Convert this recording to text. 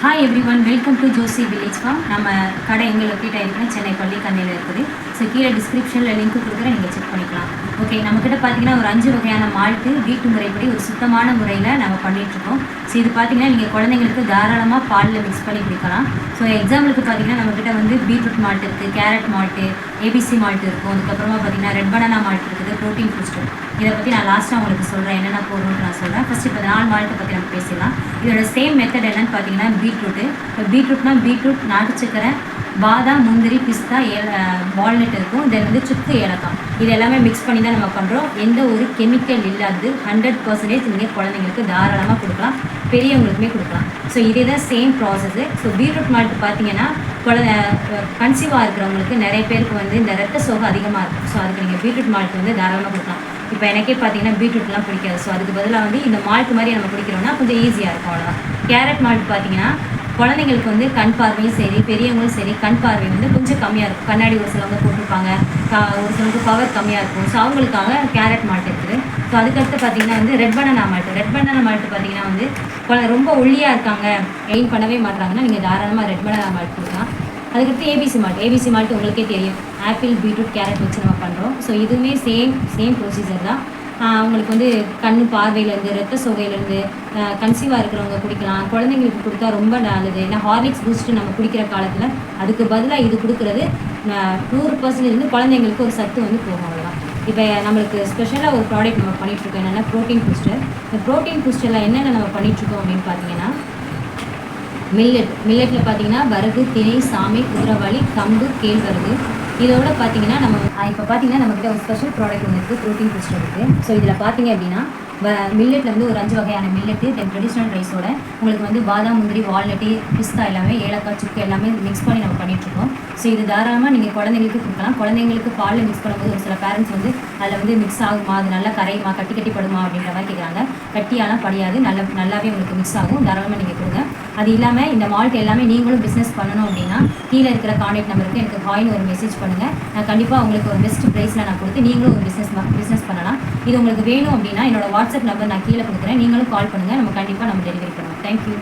Hi everyone, welcome to Josi village farm. நம்ம கடை எங்கே லொக்கேட் ஆகிருக்குன்னா சென்னை பள்ளிக்கண்ணையில் இருக்குது. ஸோ கீழே டிஸ்கிரிப்ஷனில் லிங்க் கொடுக்குறேன், நீங்கள் செக் பண்ணிக்கலாம். ஓகே, நம்மக்கிட்ட பார்த்தீங்கன்னா ஒரு 5 வகையான மால்ட்டு வீட்டு முறைப்படி ஒரு சுத்தமான முறையில் நம்ம பண்ணிகிட்ருக்கோம். ஸோ இது பார்த்தீங்கன்னா நீங்கள் குழந்தைங்களுக்கு தாராளமாக பாலில் மிக்ஸ் பண்ணி குடிக்கலாம். ஸோ எக்ஸாம்பிளுக்கு பார்த்தீங்கன்னா நம்மக்கிட்ட வந்து பீட்ரூட் மால்ட் இருக்குது, கேரட் மால்ட்டு, ஏபிசி மால்ட் இருக்கும். அதுக்கப்புறமா பார்த்தீங்கன்னா ரெட் பனானா மால்ட் இருக்குது, ப்ரோட்டீன் பூஸ்டர். இதை பற்றி நான் லாஸ்ட்டாக உங்களுக்கு சொல்கிறேன், என்னென்ன போடணும்னு நான் சொல்கிறேன். ஃபஸ்ட்டு இப்போ 4 மால்ட்டை பற்றி நம்ம பேசிடலாம். இதோட சேம் மெத்தட் என்னென்னு பார்த்தீங்கன்னா பீட்ரூட்டு. இப்போ பீட்ரூட்னா பீட்ரூட், நாட்டு சக்கரை, பாதாம், முந்திரி, பிஸ்தா, வால்நட் இருக்கும். தென் வந்து சுக்கு, ஏலக்காய், இது எல்லாமே மிக்ஸ் பண்ணி தான் நம்ம பண்ணுறோம். எந்த ஒரு கெமிக்கல் இல்லாது 100% நீங்கள் குழந்தைங்களுக்கு தாராளமாக கொடுக்கலாம், பெரியவங்களுக்குமே கொடுக்கலாம். ஸோ இதே தான் same process. So beetroot malt பார்த்தீங்கன்னா கன்சீவாக இருக்கிறவங்களுக்கு நிறைய பேருக்கு வந்து இந்த ரத்த சோகை அதிகமாக இருக்கும். ஸோ அதுக்கு நீங்கள் பீட்ரூட் மால்ட் வந்து தாராளமாக கொடுக்கலாம். இப்போ எனக்கே பார்த்தீங்கன்னா பீட்ரூட்லாம் பிடிக்காது. ஸோ அதுக்கு பதிலாக வந்து இந்த மால்ட் மாதிரி நம்ம குடிக்கிறோம்னா கொஞ்சம் ஈஸியாக இருக்கும், அவ்வளோதான். கேரட் மால்ட் பார்த்தீங்கன்னா குழந்தைங்களுக்கு வந்து கண் பார்வையும் சரி, பெரியவங்களும் சரி, கண் பார்வை வந்து கொஞ்சம் கம்மியாக இருக்கும். கண்ணாடி ஒரு சிலவங்க போட்டிருப்பாங்க, ஒரு சிலவங்க பவர் கம்மியாக இருக்கும். ஸோ அவங்களுக்காக கேரட் மால்ட் இருக்குது. ஸோ அதுக்கடுத்து பார்த்தீங்கன்னா வந்து red banana malt. Red banana malt பார்த்தீங்கன்னா வந்து ரொம்ப ஒல்லியாக இருக்காங்க, கெயின் பண்ணவே மாட்டாங்கன்னா நீங்கள் தாராளமாக ரெட் பனானா மால்ட் கொடுக்கலாம். அதுக்கடுத்து ஏபிசி மால்ட். ஏபிசி மால்ட் உங்களுக்கே தெரியும், ஆப்பிள், பீட்ரூட், கேரட் வச்சு நம்ம பண்ணுறோம். ஸோ இதுவுமே சேம் ப்ரொசீஜர் தான். அவங்களுக்கு வந்து கண் பார்வையிலேருந்து, ரத்த சோகையிலேருந்து, கன்சீவாக இருக்கிறவங்க குடிக்கலாம். குழந்தைங்களுக்கு கொடுத்தா ரொம்ப நல்லது. ஏன்னா ஹார்லிக்ஸ் பூஸ்ட்டு நம்ம குடிக்கிற காலத்தில் அதுக்கு பதிலாக இது கொடுக்குறது 100% குழந்தைங்களுக்கு ஒரு சத்து வந்து போகும், அவ்வளோதான். இப்போ நம்மளுக்கு ஸ்பெஷலாக ஒரு ப்ராடக்ட் நம்ம பண்ணிகிட்ருக்கோம், என்னென்னா ப்ரோட்டீன் பூஸ்டர். இந்த ப்ரோட்டீன் பூஸ்டரில் என்னென்ன நம்ம பண்ணிகிட்ருக்கோம் அப்படின்னு பார்த்தீங்கன்னா மில்லட்டில் பார்த்தீங்கன்னா வரகு, திணை, சாமை, குதிரைவாளி, கம்பு, கேழ்வரகு. இதோட பார்த்தீங்கன்னா நம்ம இப்போ பார்த்தீங்கன்னா நம்மக்கிட்ட ஒரு ஸ்பெஷல் ப்ராடக்ட் ஒன்று இருக்குது, ப்ரோட்டீன் பூஸ்டர் இருக்குது. ஸோ இதில் பார்த்தீங்க அப்படின்னா மில்லட்டில் வந்து ஒரு 5 வகையான மில்லட்டு, தென் ட்ரெடிஷ்னல் ரைஸோட உங்களுக்கு வந்து பாதாம், முந்திரி, வால்நட்டு, பிஸ்தா எல்லாமே, ஏலக்காய், சுக்கு எல்லாமே மிக்ஸ் பண்ணி நம்ம பண்ணிகிட்ருக்கோம். ஸோ இது தாராளமாக நீங்கள் குழந்தைங்களுக்கு கொடுக்கலாம். குழந்தைங்களுக்கு பாலில் மிக்ஸ் பண்ணும்போது ஒரு சில பேரண்ட்ஸ் வந்து அதில் வந்து மிக்ஸ் ஆகுமா, அது நல்லா கரையுமா, கட்டி படுமா அப்படின்ற மாதிரி கேட்குறாங்க. கட்டியாலாம் படியாது, நல்லாவே உங்களுக்கு மிக்ஸ் ஆகும். தாராளமாக நீங்கள் கொடுங்க. அது இல்லாமல் இந்த மால்ட் எல்லாமே நீங்களும் பிஸ்னஸ் பண்ணணும் அப்படின்னா கீழே இருக்கிற கான்டாக்ட் நம்பருக்கு எனக்கு ஹாய்னு ஒரு மெசேஜ் பண்ணுங்கள். நான் கண்டிப்பாக உங்களுக்கு ஒரு பெஸ்ட் ப்ரைஸில் நான் கொடுத்து நீங்களும் ஒரு பிஸ்னஸ் பண்ணலாம். இது உங்களுக்கு வேணும் அப்படின்னா என்னோட வாட்ஸ்அப் நம்பர் நான் கீழே கொடுக்குறேன், நீங்களும் கால் பண்ணுங்கள். நம்ம கண்டிப்பாக டெலிவரி பண்ணுவோம். தேங்க்யூ.